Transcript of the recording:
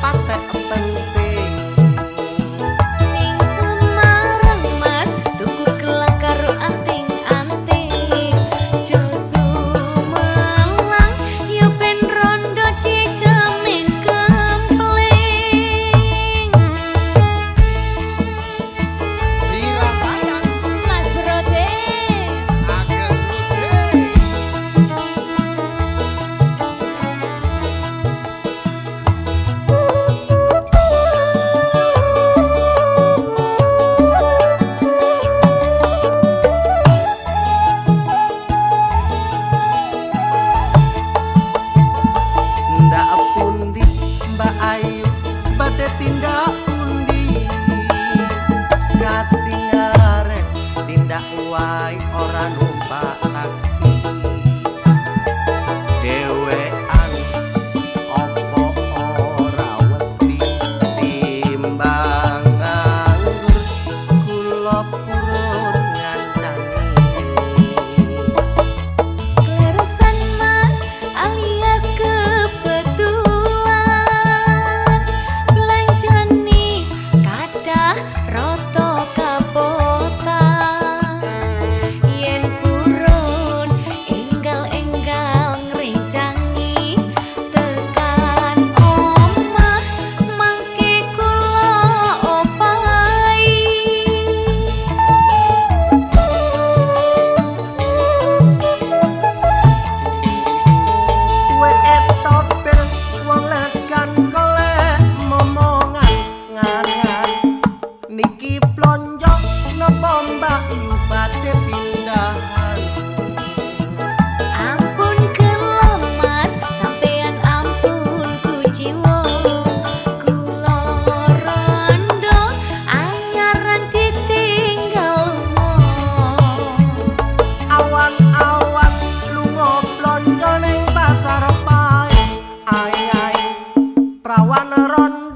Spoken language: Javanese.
patek penting. Ning Semarang Mas tuku gelang karo anting-anting. Joso melang yo ben rondo dijamin kempling. Bira sayang Mas Brode ageng ndak pundi Mbak Ayu badhe tindak pundi katingare tindak wae ora numpak taksi dhewean opo ora wedi timbang nganggur kula purun ngancani. Kleresan Mas alias kebetulan belanjani kadah roto kapotan yen purun enggal-enggal ngrencangi tekan omah mangke kula opahi. Kowe etopir wong legan golek momongan ngangan niki plonjo napa Mbak Yu badhe pindahan. Ampun kelo Mas sampean ampun kuciwo kula rondo anyaran ditinggal Awan-awan lunga plonjo ning pasar pae ai-ai prawan rondo